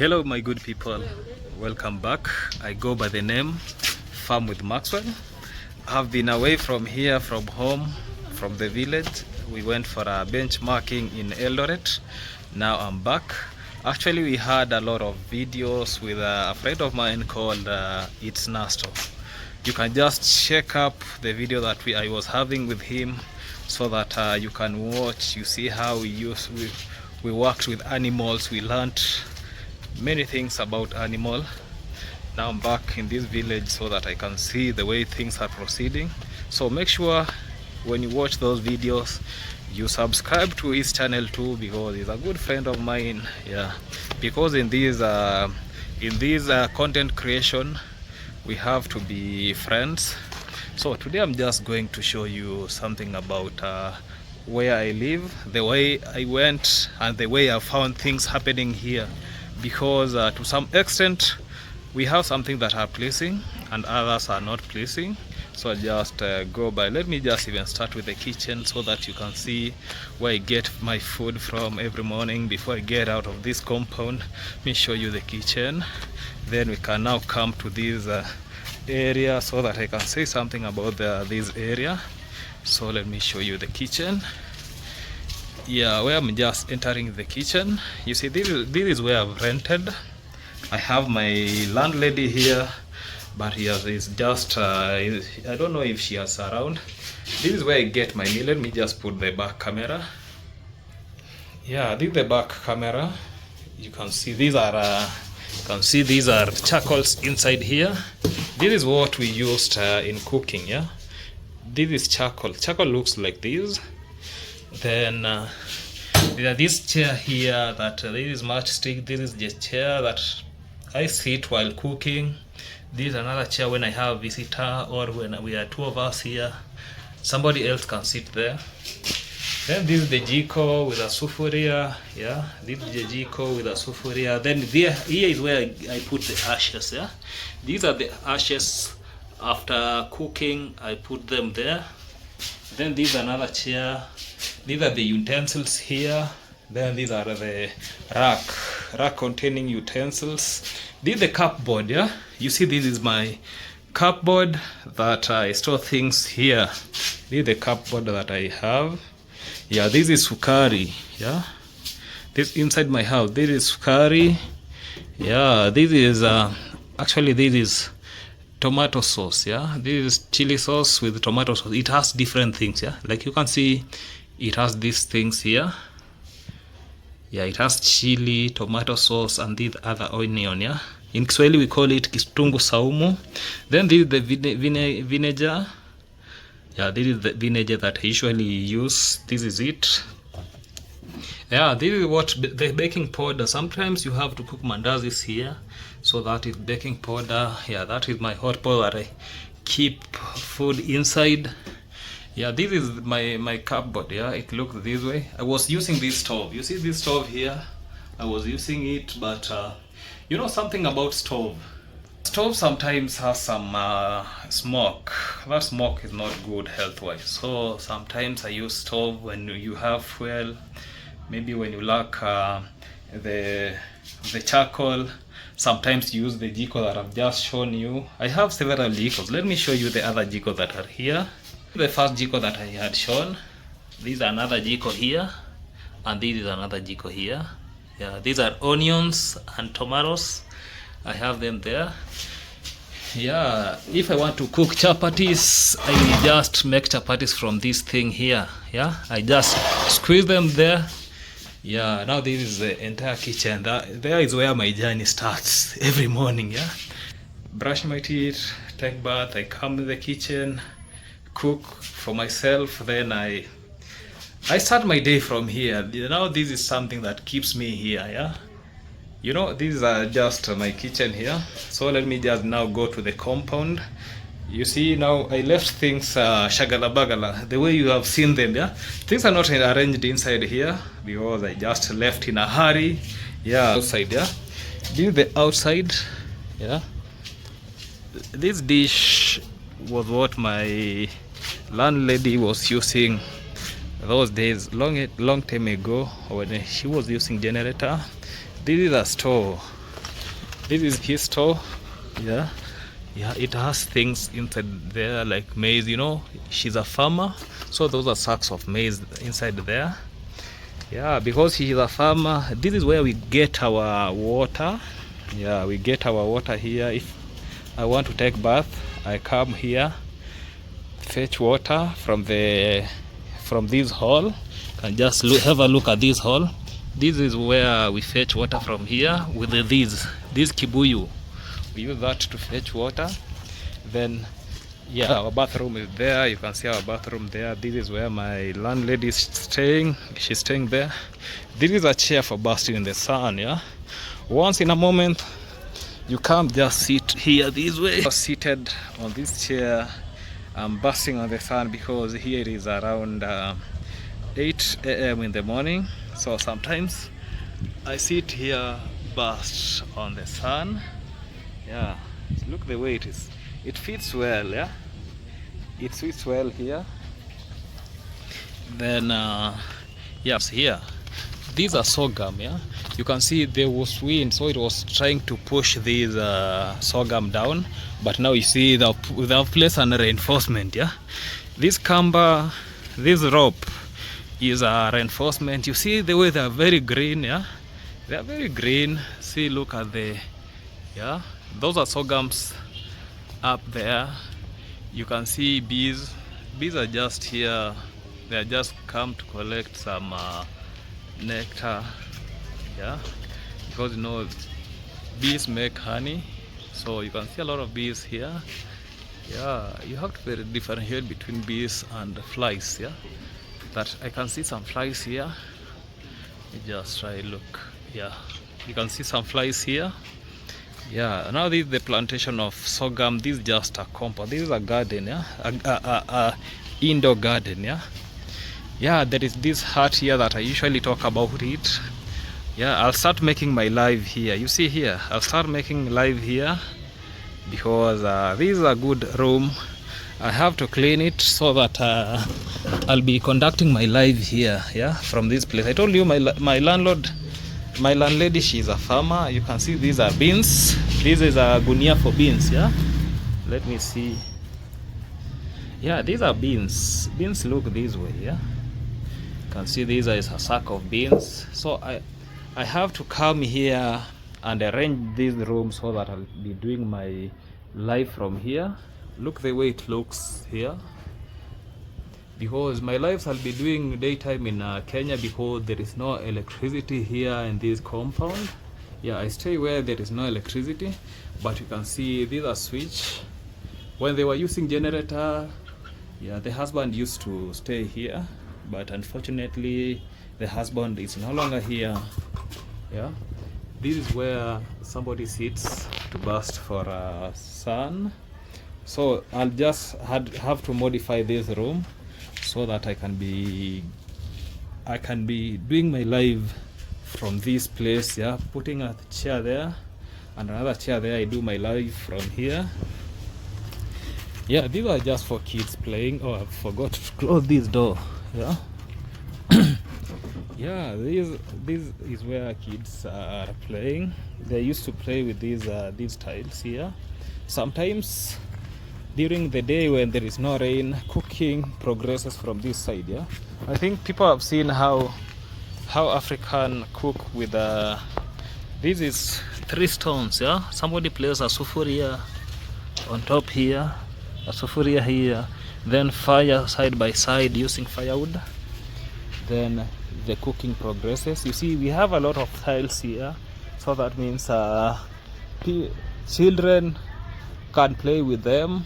Hello my good people, welcome back. I go by the name Farm with Maxwell. I've been away from here, from home, from the village. We went for a benchmarking in Eldoret. Now I'm back. Actually we had a lot of videos with a friend of mine called It's Nasto. You can just check up the video that I was having with him so that you can watch. You see how we worked with animals. We learned many things about animal. Now I'm back in this village so that I can see the way things are proceeding. So make sure when you watch those videos you subscribe to his channel too, because he's a good friend of mine. Yeah, because in this content creation we have to be friends. So today I'm just going to show you something about where I live, the way I went, and the way I found things happening here. Because to some extent we have something that are pleasing and others are not pleasing. So I just go by. Let me just even start with the kitchen so that you can see where I get my food from every morning before I get out of this compound. Let me show you the kitchen, then we can now come to this area so that I can say something about this area. So let me show you the kitchen. Yeah, where I'm just entering the kitchen. You see, this is where I've rented. I have my landlady here, but here is just I don't know if she is around. This is where I get my meal. Let me just put the back camera. Yeah, this is the back camera. You can see these are charcoals inside here. This is what we used in cooking. Yeah, this is charcoal. Charcoal looks like this. Then this chair here, that this is matchstick. This is the chair that I sit while cooking. This is another chair when I have visitor or when we are two of us here. Somebody else can sit there. Then this is the jiko with a sufuria. Yeah, this is the jiko with a sufuria. Then here is where I put the ashes. Yeah, these are the ashes after cooking. I put them there. Then this is another chair. These are the utensils here. Then these are the rack containing utensils. This is the cupboard. Yeah, you see, this is my cupboard that I store things here. This is the cupboard that I have. Yeah, this is sukari. Yeah, this inside my house. This is sukari. Yeah, this is actually this is tomato sauce. Yeah, this is chili sauce with tomato sauce. It has different things. Yeah, like you can see, it has these things here. Yeah, it has chili, tomato sauce, and this other onion. Yeah, in Kiswahili we call it kistungu saumu. Then this is the vinegar. Yeah, this is the vinegar that I usually use. This is it. Yeah, this is what the baking powder. Sometimes you have to cook mandazis here, so that is baking powder. Yeah, that is my hot pot that I keep food inside. Yeah, this is my cupboard. Yeah, it looks this way. I was using this stove. You see this stove here? I was using it, but you know something about stove. Stove sometimes has some smoke. That smoke is not good health-wise. So sometimes I use stove when you have fuel. Maybe when you lack the charcoal. Sometimes you use the jiko that I've just shown you. I have several jikos. Let me show you the other jikos that are here. The first jiko that I had shown. This is another jiko here, and this is another jiko here. Yeah, these are onions and tomatoes. I have them there. Yeah, if I want to cook chapatis, I will just make chapatis from this thing here. Yeah, I just squeeze them there. Yeah, now this is the entire kitchen. There is where my journey starts every morning. Yeah, brush my teeth, take bath, I come to the kitchen, cook for myself, then I start my day from here. You know, this is something that keeps me here. Yeah, you know, these are just my kitchen here. So let me just now go to the compound. You see, now I left things shagala bagala, the way you have seen them. Yeah, things are not arranged inside here because I just left in a hurry. Yeah, outside. Yeah, this is the outside. Yeah, this dish was what my landlady was using those days, long time ago, when she was using generator. This is a store. This is his store. Yeah, yeah, it has things inside there like maize, you know. She's a farmer, so those are sacks of maize inside there. Yeah, because he is a farmer, this is where we get our water. Yeah, we get our water here. If I want to take bath, I come here, fetch water from this hole. And just have a look at this hole. This is where we fetch water from here with this kibuyu. We use that to fetch water. Then yeah, our bathroom is there. You can see our bathroom there. This is where my landlady is staying. She's staying there. This is a chair for basking in the sun. Yeah, once in a moment you come, just sit here this way. I'm seated on this chair. I'm basking on the sun because here it is around 8 a.m. in the morning. So sometimes I sit here, bask on the sun. Yeah, look the way it is. It fits well. Yeah, it fits well here. Then yes, here these are sorghum. Yeah, you can see there was wind, so it was trying to push these sorghum down, but now you see they've placed an reinforcement. Yeah, this camber, this rope is a reinforcement. You see the way they are very green. Yeah, they are very green. See, look at yeah, those are sorghums up there. You can see bees are just here. They are just come to collect some nectar. Yeah, because you know bees make honey, so you can see a lot of bees here. Yeah, you have to differentiate between bees and flies. Yeah, that I can see some flies here. Just try look. Yeah, you can see some flies here. Yeah, now this is the plantation of sorghum. This is just a compound. This is a garden. Yeah, a indoor garden. Yeah, yeah, there is this hut here that I usually talk about it. Yeah, I'll start making my live here. You see here, I'll start making live here because this is a good room. I have to clean it so that I'll be conducting my live here. Yeah, from this place. I told you my landlady, she's a farmer. You can see these are beans. This is a gunia for beans. Yeah, let me see. Yeah, these are beans. Beans look this way. Yeah, you can see this is a sack of beans. So I have to come here and arrange this room so that I'll be doing my live from here. Look the way it looks here, because my lives I'll be doing daytime in Kenya because there is no electricity here in this compound. Yeah, I stay where there is no electricity, but you can see these are switch. When they were using generator, yeah, the husband used to stay here, but unfortunately the husband is no longer here. Yeah, this is where somebody sits to bask for sun. So I'll just have to modify this room so that I can be doing my live from this place. Yeah, putting a chair there and another chair there. I do my live from here. Yeah, these are just for kids playing. Oh, I forgot to close this door. Yeah. Yeah, this is where kids are playing. They used to play with these tiles here. Sometimes during the day when there is no rain, cooking progresses from this side. Yeah, I think people have seen how African cook with this is 3 stones. Yeah, somebody places a sufuria on top here, a sufuria here, then fire side by side using firewood. Then the cooking progresses. You see, we have a lot of tiles here, so that means children can play with them.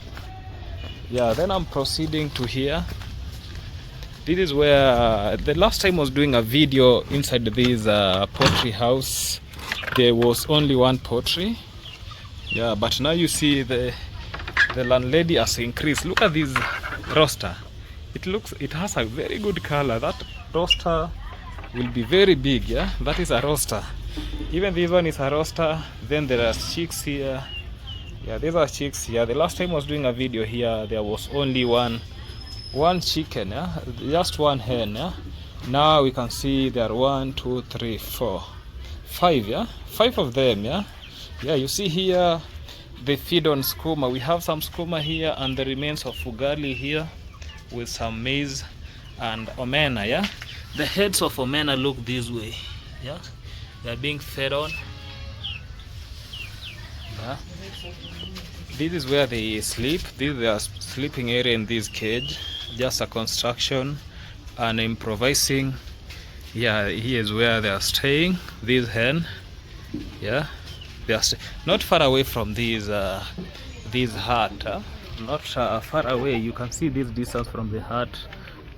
Yeah, then I'm proceeding to here. This is where the last time I was doing a video inside this poultry house. There was only one poultry. Yeah, but now you see the landlady has increased. Look at this roaster. It has a very good color. That roaster will be very big. Yeah, that is a roaster. Even this one is a roaster. Then there are chicks here. Yeah, these are chicks here. The last time I was doing a video here, there was only one chicken. Yeah, just one hen. Yeah, now we can see there are 1, 2, 3, 4, 5. Yeah, 5 of them. Yeah, Yeah, you see here they feed on skuma. We have some skuma here and the remains of ugali here with some maize and omena. Yeah, the heads of omena look this way. Yeah, they are being fed on. Yeah, this is where they sleep. This is their sleeping area in this cage. Just a construction and improvising. Yeah, here is where they are staying. This hen. Yeah, they are not far away from this hut. Not far away. You can see this distance from the hut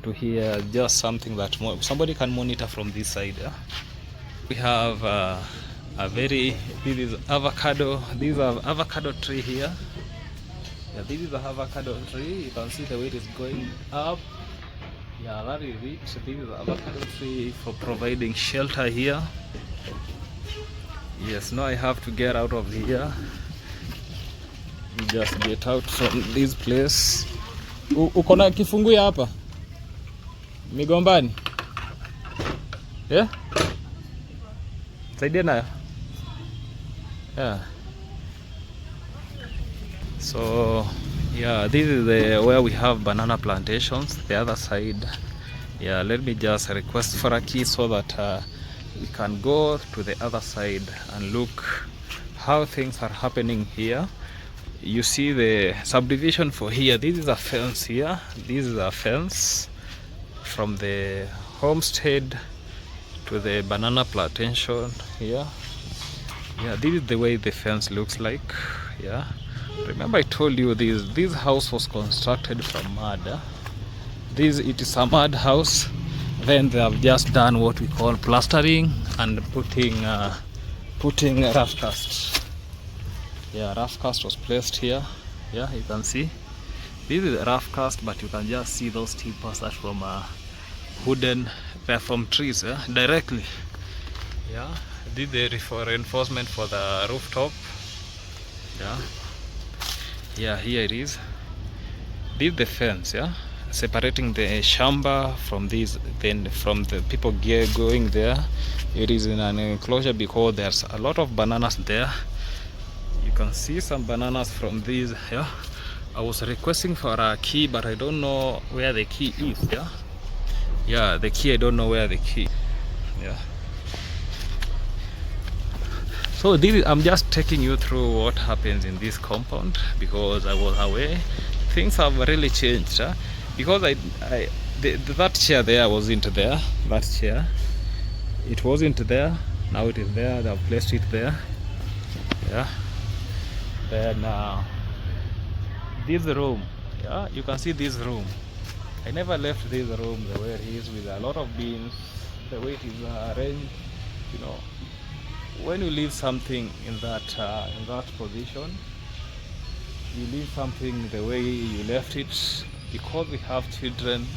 to here. Just something that somebody can monitor from this side. We have this is avocado. This is an avocado tree here. Yeah, this is a avocado tree. You can see the way it is going up. Yeah, that is it. This is an avocado tree for providing shelter here. Yes, now I have to get out of here. Just get out from this place. Uko na kifungu ya hapa? Migombani? Yeah? Saidia nayo? Yeah. So, yeah, this is where we have banana plantations. The other side. Yeah, let me just request for a key so that we can go to the other side and look how things are happening here. You see the subdivision for here. This is a fence here. This is a fence from the homestead to the banana plantation here. Yeah, this is the way the fence looks like. Yeah, remember I told you this house was constructed from mud. It is a mud house. Then they have just done what we call plastering and putting rough cast. Yeah, rough cast was placed here. Yeah, you can see this is a rough cast, but you can just see those timbers that from wooden, they're from trees directly. Yeah, did the reinforcement for the rooftop. Yeah, here it is. Did the fence. Yeah, separating the shamba from these, then from the people going there. It is in an enclosure because there's a lot of bananas there. You can see some bananas from these. Yeah, I was requesting for a key, but I don't know where the key is. Yeah, the key, I don't know where the key. Yeah, so I'm just taking you through what happens in this compound because I was away. Things have really changed. Because that chair there wasn't there. That chair, it wasn't there. Now it is there. They've placed it there. Yeah. Then this room. Yeah, you can see this room. I never left this room the way it is with a lot of beams. The way it is arranged. You know, when you leave something in that position, you leave something the way you left it. Because we have children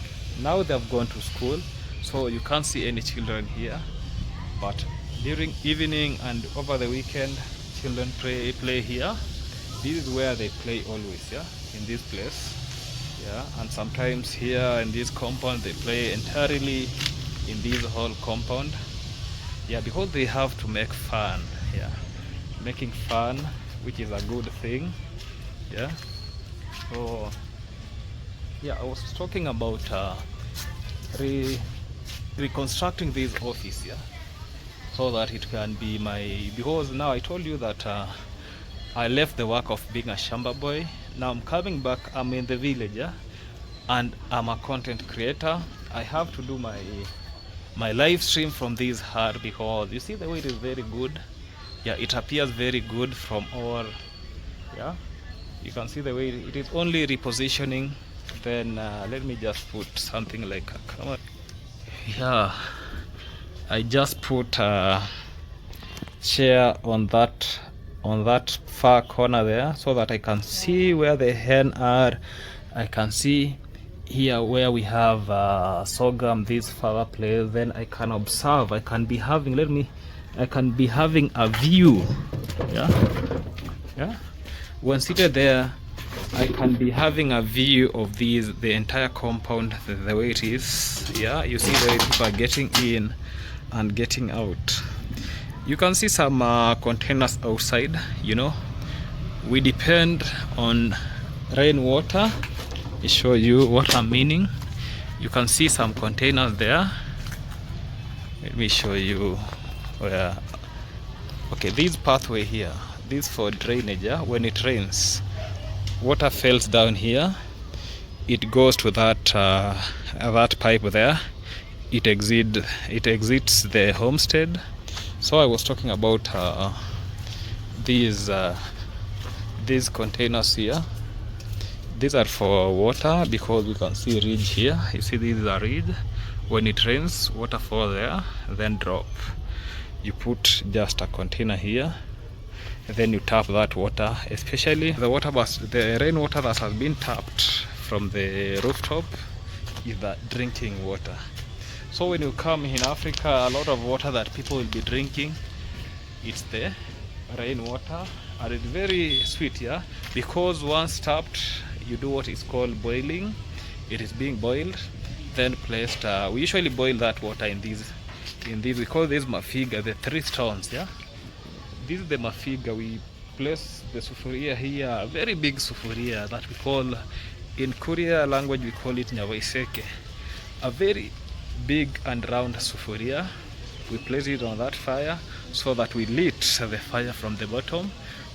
now, they have gone to school, so you can't see any children here. But during evening and over the weekend, children play here. This is where they play always. Yeah, in this place. Yeah, and sometimes here in this compound they play entirely in this whole compound. Yeah, because they have to make fun. Yeah, making fun, which is a good thing. Yeah. So yeah, I was talking about reconstructing this office, yeah, so that it can be because now I told you that I left the work of being a shamba boy. Now I'm coming back. I'm in the village, yeah, and I'm a content creator. I have to do my live stream from this hut because you see the way it is very good. Yeah, it appears very good from all. Yeah, you can see the way it is only repositioning. Then let me just put something like a camera. Yeah, I just put a chair on that far corner there so that I can see where the hen are. I can see here where we have sorghum, this further place. Then I can observe. I can be having a view. Yeah. When seated there, I can be having a view of the entire compound the way it is. Yeah, you see the way people are getting in and getting out. You can see some containers outside. You know, we depend on rainwater. Let me show you what I'm meaning. You can see some containers there. Let me show you where. Okay, this pathway here, this for drainage. Yeah? When it rains, water falls down here. It goes to that pipe there. It exits the homestead. So I was talking about these containers here. These are for water, because we can see ridge here. You see, this is a ridge. When it rains, water fall there, then drop. You put just a container here, and then you tap that water, especially the rainwater that has been tapped from the rooftop is the drinking water. So when you come in Africa, a lot of water that people will be drinking, it's the rainwater, and it's very sweet, yeah, because once tapped, you do what is called boiling. It is being boiled, then placed. We usually boil that water in these. We call this mafiga, the 3 stones. Yeah, this is the mafiga. We place the sufuria here, a very big sufuria that we call, in Korea language we call it nyawaiseke. A very big and round sufuria. We place it on that fire so that we lit the fire from the bottom.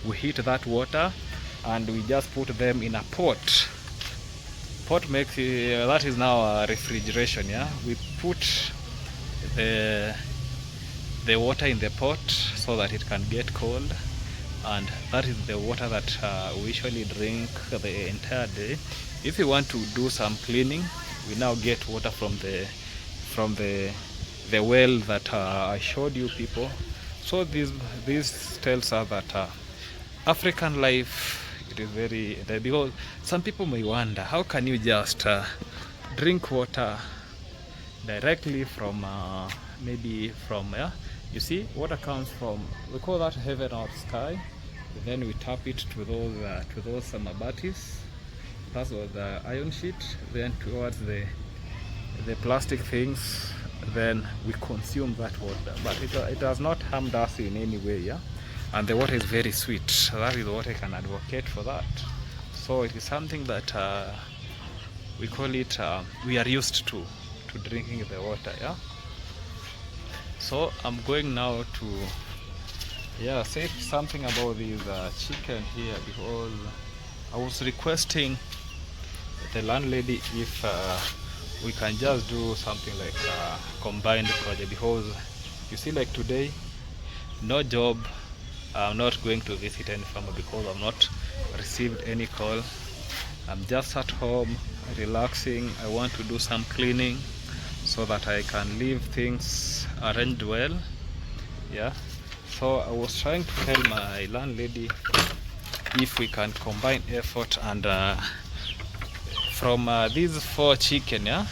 We heat that water and we just put them in a pot. Pot makes that is now a refrigeration. Yeah, we put the water in the pot so that it can get cold, and that is the water that we usually drink the entire day. If you want to do some cleaning, we now get water from the well that I showed you people. So this tells us that African life, it is very, because some people may wonder, how can you just drink water directly from maybe from you see, water comes from, we call that heaven or sky, then we tap it to those mabatis, that's what the iron sheet, then towards the plastic things, then we consume that water, but it does not harm us in any way. Yeah, and the water is very sweet. That is what I can advocate for that. So it is something that we call it, we are used to drinking the water. Yeah, so I'm going now to say something about this chicken here, because I was requesting the landlady if we can just do something like a combined project, because you see, like today, no job. I'm not going to visit any farmer because I've not received any call. I'm just at home relaxing. I want to do some cleaning so that I can leave things arranged well. Yeah, so I was trying to tell my landlady if we can combine effort, and from these 4 chicken, yeah,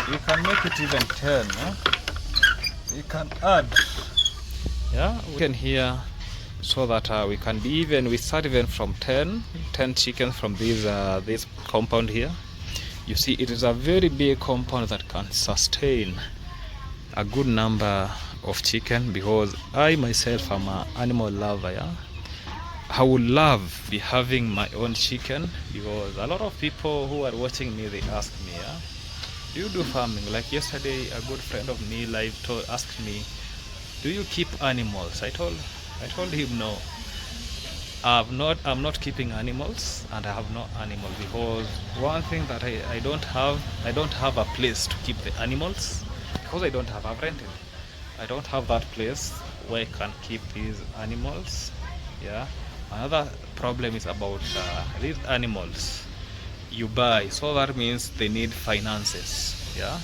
we can make it even 10. Yeah? We can add, yeah, we can here, so that we can be even. We start even from 10 chickens from this compound here. You see, it is a very big compound that can sustain a good number of chicken, because I myself am an animal lover. Yeah, I would love be having my own chicken, because a lot of people who are watching me, they ask me, yeah, do you do farming? Like yesterday, a good friend of me asked me, do you keep animals? I told him no. I'm not keeping animals, and I have no animals, because one thing that I don't have a place to keep the animals, because I've rented. I don't have that place where I can keep these animals. Yeah. Another problem is about these animals you buy, so that means they need finances. Yeah,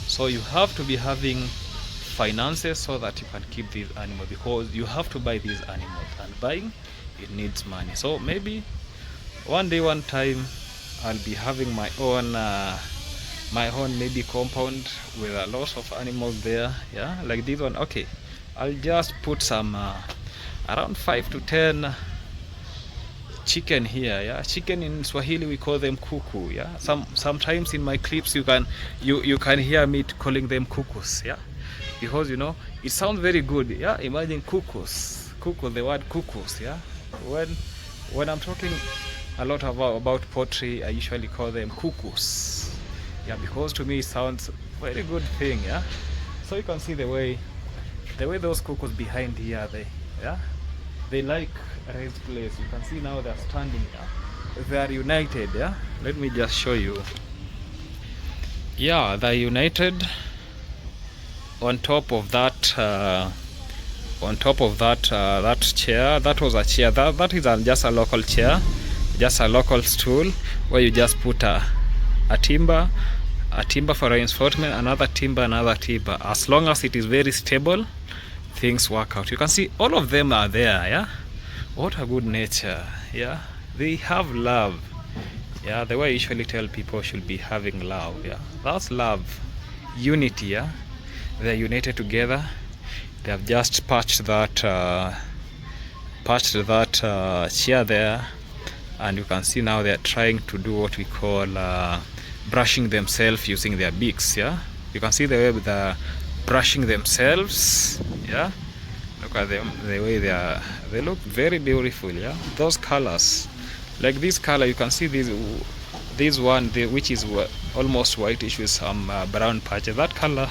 so you have to be having finances so that you can keep these animals, because you have to buy these animals, and buying, it needs money. So maybe one time I'll be having my own maybe compound with a lot of animals there. Yeah, like this one. Okay, I'll just put some around 5 to 10 chicken here. Yeah, chicken in Swahili we call them kuku. Yeah, sometimes in my clips you can hear me calling them kukus. Yeah, because you know it sounds very good. Yeah, imagine cuckoos, the word cuckoos. Yeah, when I'm talking a lot about poultry, I usually call them cuckoos. Yeah, because to me it sounds very good thing. Yeah, so you can see the way those cuckoos behind here, they like a raised place. You can see now they're standing. Yeah, they are united. Yeah, let me just show you. Yeah, they're united on top of that that chair. That was a chair. That is just a local chair, just a local stool where you just put a timber for reinforcement, another timber. As long as it is very stable, things work out. You can see all of them are there. Yeah, what a good nature. Yeah, they have love. Yeah, the way I usually tell people should be having love. Yeah, that's love, unity. Yeah, they're united together. They have just patched that chair there, and you can see now they are trying to do what we call brushing themselves using their beaks. Yeah, you can see the way they're brushing themselves. Yeah, look at them, the way they look very beautiful. Yeah, those colors, like this color, you can see this one, which is almost whitish with some brown patches. That color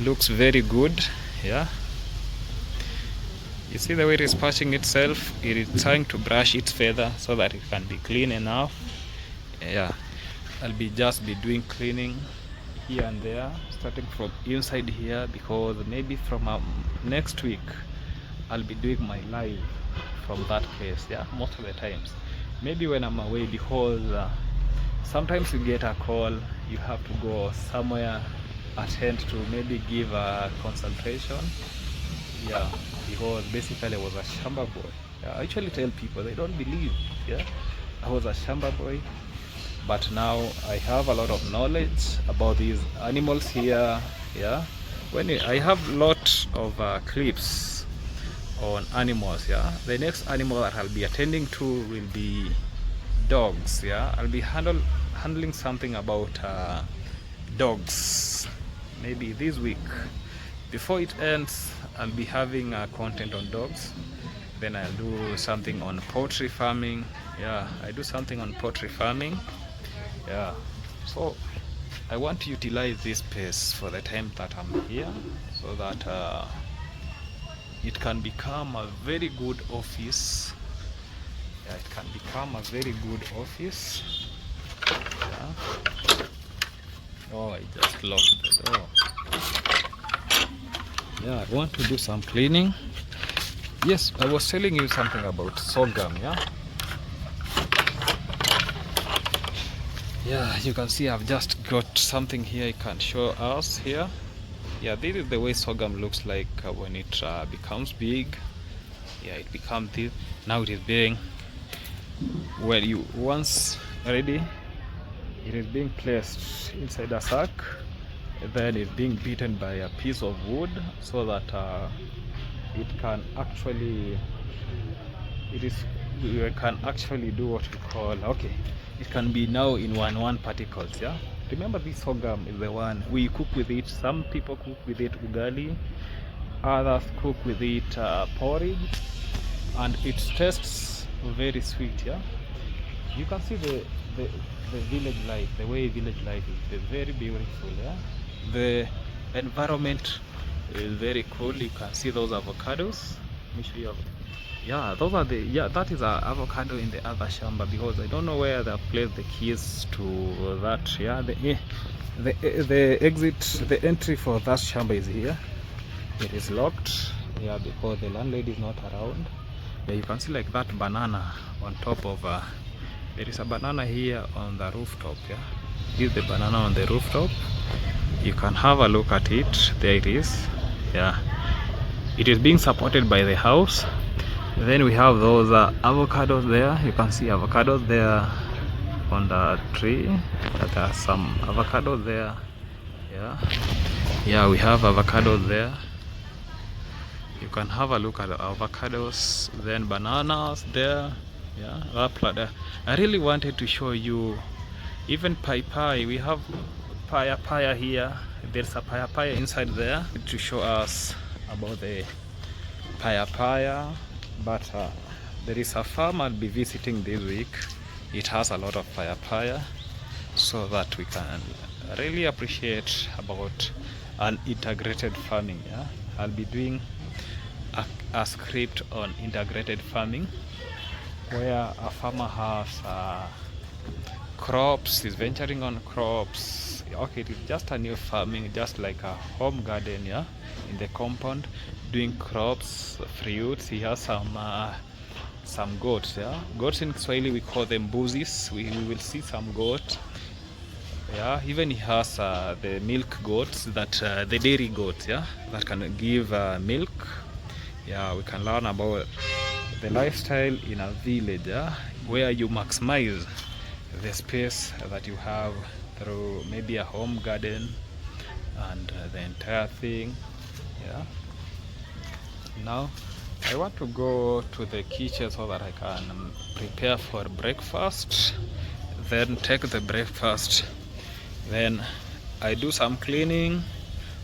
looks very good. Yeah, you see the way it is patching itself. It is trying to brush its feather so that it can be clean enough. Yeah, I'll just be doing cleaning here and there, starting from inside here, because maybe from next week I'll be doing my live from that place. Yeah, most of the times, maybe when I'm away, because sometimes you get a call, you have to go somewhere, attend to, maybe give a consultation. Yeah, because basically I was a shamba boy. Yeah, I actually tell people, they don't believe. Yeah, I was a shamba boy, but now I have a lot of knowledge about these animals here. Yeah, I have a lot of clips on animals. Yeah, the next animal that I'll be attending to will be dogs. Yeah, I'll be handling something about dogs maybe this week. Before it ends, I'll be having content on dogs. Then I'll do something on poultry farming. Yeah, I do something on poultry farming. Yeah, so I want to utilize this space for the time that I'm here, so that it can become a very good office. Yeah, it can become a very good office. Yeah. Oh, I just locked the door. Yeah, I want to do some cleaning. Yes, I was telling you something about sorghum. Yeah, you can see I've just got something here I can show us here. Yeah, this is the way sorghum looks like when it becomes big. Yeah, it becomes this. Now it is being, well, you once ready, it is being placed inside a sack. Then it's being beaten by a piece of wood, so that you can actually do what we call, okay, it can be now in one particles. Yeah, remember this sorghum is the one we cook with it. Some people cook with it ugali, others cook with it porridge, and it tastes very sweet. Yeah, you can see the village life, the way village life is very beautiful. Yeah, the environment is very cool. You can see those avocados. Let me show you. Yeah, those are that is an avocado in the other shamba, because I don't know where they placed the keys to that. Yeah, the exit, the entry for that shamba is here. It is locked. Yeah, because the landlady is not around. Yeah, you can see like that banana on top of there is a banana here on the rooftop. Yeah, this is the banana on the rooftop. You can have a look at it. There it is. Yeah, it is being supported by the house. Then we have those avocados there. You can see avocados there on the tree. There are some avocados there. Yeah, we have avocados there. You can have a look at the avocados. Then bananas there. Yeah, that plant. I really wanted to show you even paipai. We have papaya here. There's a papaya inside there to show us about the papaya. But there is a farm I'll be visiting this week. It has a lot of papaya, so that we can really appreciate about an integrated farming. Yeah, I'll be doing a script on integrated farming, where a farmer has crops, is venturing on crops. Okay, it is just a new farming, just like a home garden, yeah, in the compound, doing crops, fruits. He has some goats, yeah. Goats in Swahili we call them buzis. We will see some goat. Yeah, even he has the milk goats, that the dairy goats, yeah, that can give milk. Yeah, we can learn about the lifestyle in a village, yeah, where you maximize the space that you have through maybe a home garden and the entire thing. Yeah. Now I want to go to the kitchen so that I can prepare for breakfast, then take the breakfast, then I do some cleaning,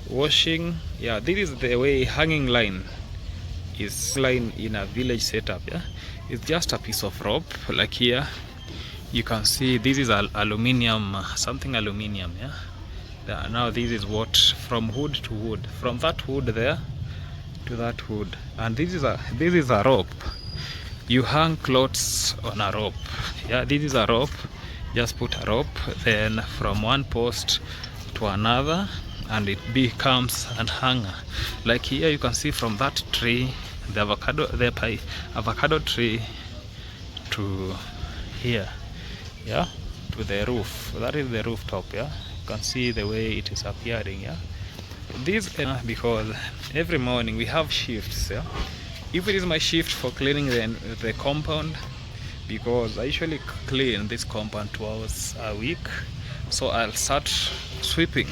washing. Yeah, this is the way hanging line is line in a village setup. Yeah, it's just a piece of rope. Like here you can see this is aluminium, something aluminium. Yeah, now this is what, from wood to wood, from that wood there to that wood. And this is a rope. You hang clothes on a rope. Yeah, this is a rope. Just put a rope, then from one post to another, and it becomes an hanger. Like here you can see from that tree, the avocado tree, to here, yeah, to the roof. That is the rooftop. Yeah, you can see the way it is appearing. Yeah, this because every morning we have shifts. Yeah, if it is my shift for cleaning the compound, because I usually clean this compound 2 hours a week, so I'll start sweeping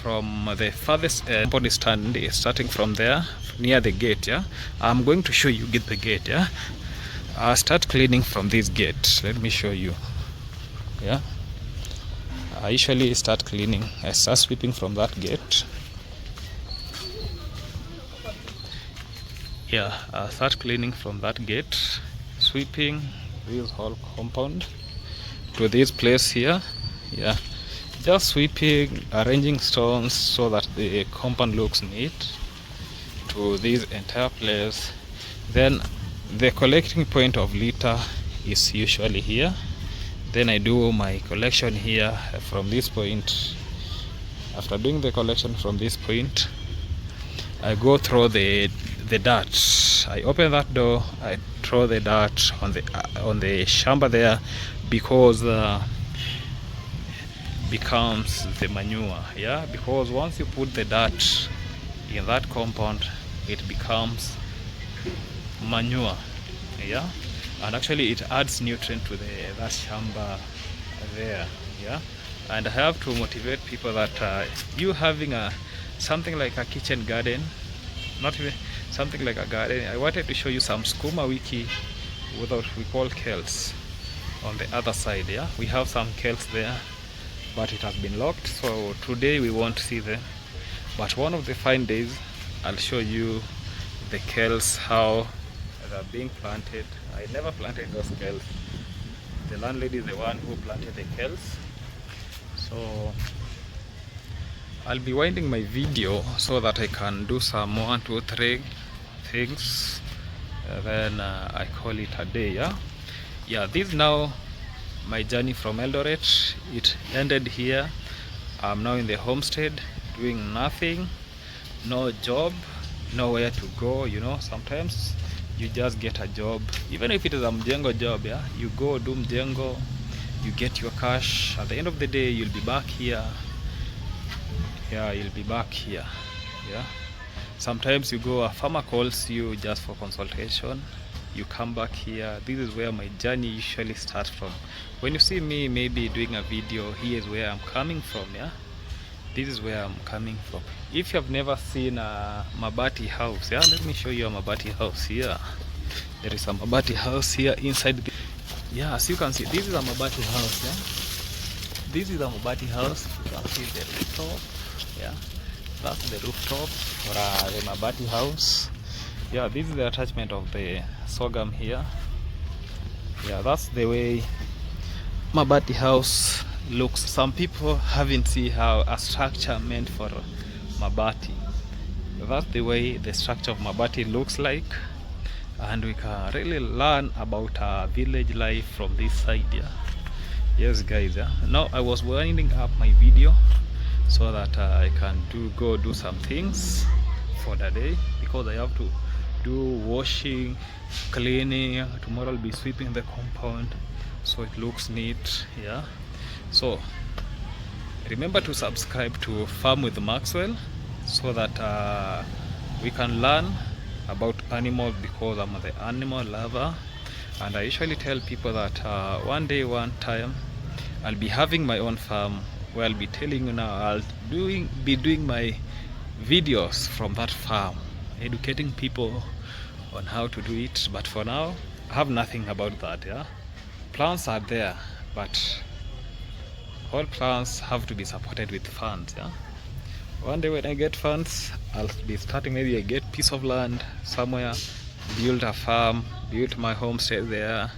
from the farthest compound is starting from there near the gate. Yeah, I'm going to show you get the gate. Yeah, I'll start cleaning from this gate. Let me show you. Yeah, I usually start cleaning. I start sweeping from that gate. Yeah, I start cleaning from that gate, sweeping this whole compound to this place here. Yeah, just sweeping, arranging stones so that the compound looks neat to this entire place. Then the collecting point of litter is usually here. Then I do my collection here from this point. After doing the collection from this point, I go through the dirt. I open that door, I throw the dirt on the shamba there, because becomes the manure. Yeah, because once you put the dirt in that compound, it becomes manure. Yeah, and actually it adds nutrient to that shamba there. Yeah, and I have to motivate people that you having something like a kitchen garden, not even something like a garden. I wanted to show you some skuma wiki, what we call kales, on the other side. Yeah, we have some kales there, but it has been locked, so today we won't see them. But one of the fine days I'll show you the kales, how they're being planted. I never planted those kales. The landlady is the one who planted the kales. So I'll be winding my video so that I can do some 1, 2, 3 things, then I call it a day. Yeah, this is now my journey from Eldoret. It ended here. I'm now in the homestead doing nothing, no job, nowhere to go. You know, sometimes you just get a job, even if it is a mjengo job. Yeah, you go do mjengo, you get your cash. At the end of the day, you'll be back here. Yeah, you'll be back here. Yeah, sometimes you go, a farmer calls you just for consultation, you come back here. This is where my journey usually starts from. When you see me maybe doing a video, here is where I'm coming from. Yeah, this is where I'm coming from. If you have never seen a mabati house, yeah, let me show you a mabati house here. There is a mabati house here inside. Yeah, as you can see, this is a mabati house. Yeah, This is a Mabati house. You can see the rooftop. Yeah, that's the rooftop for the Mabati house. Yeah, this is the attachment of the sorghum here. Yeah, that's the way Mabati house looks. Some people haven't seen how a structure meant for Mabati. That's the way the structure of Mabati looks like, and we can really learn about village life from this side. Yeah. Yes, guys. Yeah. Now I was winding up my video so that I can go do some things for the day, because I have to do washing, cleaning. Tomorrow I'll be sweeping the compound so it looks neat. Yeah. So remember to subscribe to Farm with Maxwell so that we can learn about animals, because I'm the animal lover, and I usually tell people that one day, one time, I'll be having my own farm where I'll be telling you now, I'll be doing my videos from that farm, educating people on how to do it. But for now, I have nothing about that. Yeah, plans are there, but all plans have to be supported with funds. Yeah, one day when I get funds, I'll be starting. Maybe I get piece of land somewhere, build a farm, build my homestead there.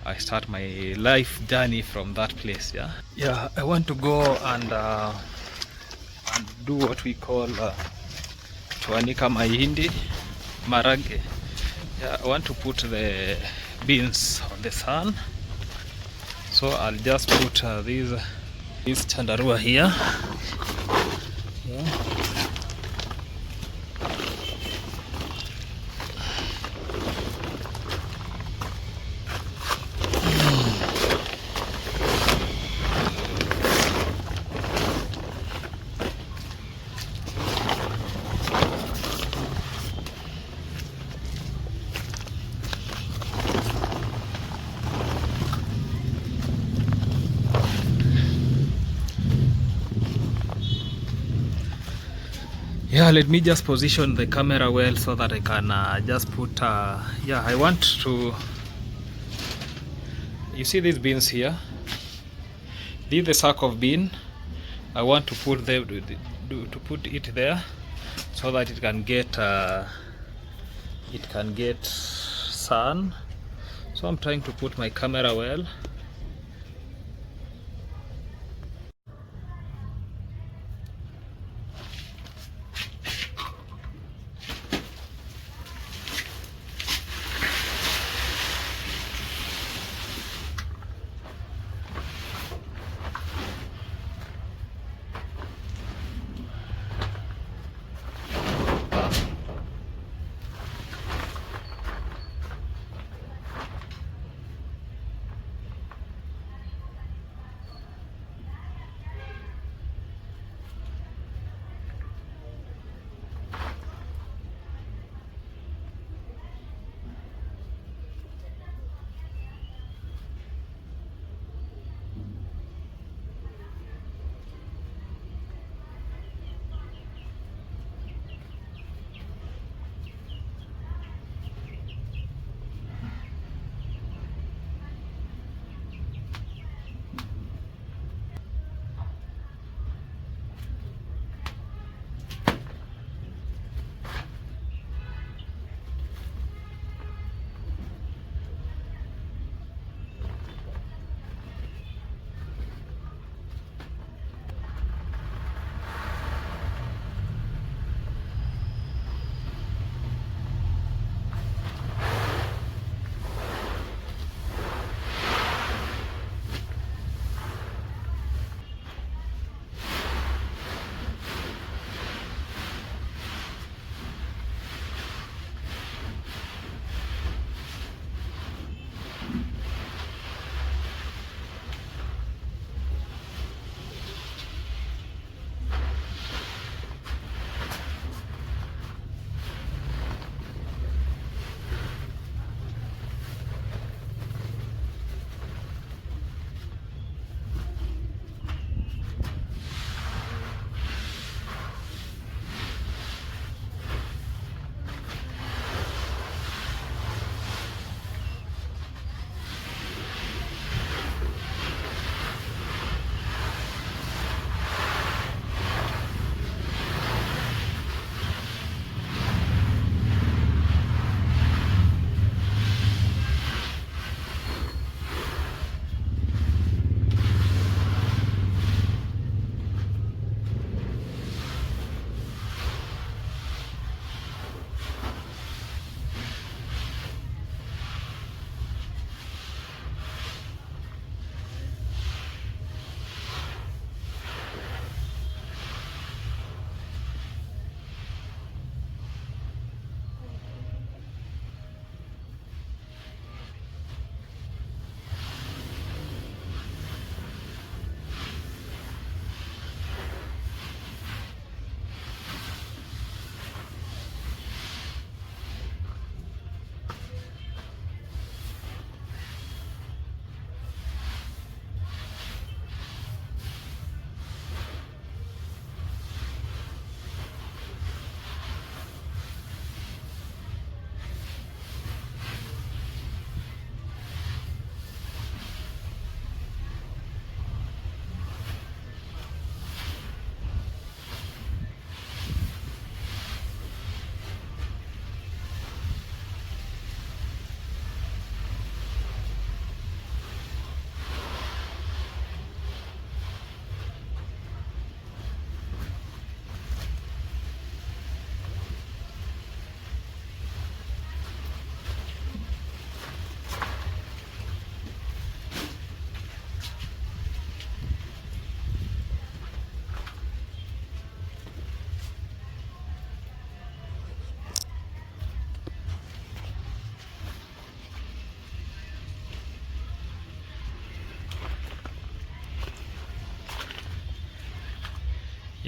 I start my life journey from that place. Yeah, I want to go and do what we call tuanika mahindi marage. Yeah, I want to put the beans on the sun, so I'll just put this chandarua here. Yeah. Yeah, let me just position the camera well so that I can just put yeah, I want to, you see these beans here, this is the sack of bean. I want to put it there so that it can get sun. So I'm trying to put my camera well.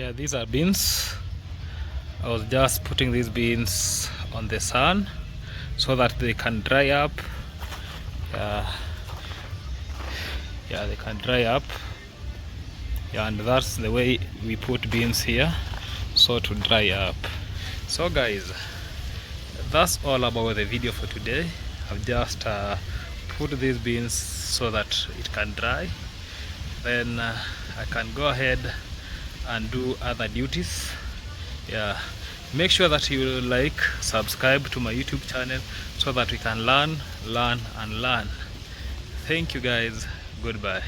Yeah, these are beans. I was just putting these beans on the sun so that they can dry up. Yeah, they can dry up. Yeah, and that's the way we put beans here, so to dry up. So guys, that's all about the video for today. I've just put these beans so that it can dry, then I can go ahead and do other duties. Yeah, make sure that you like, subscribe to my YouTube channel so that we can learn and learn. Thank you guys. Goodbye.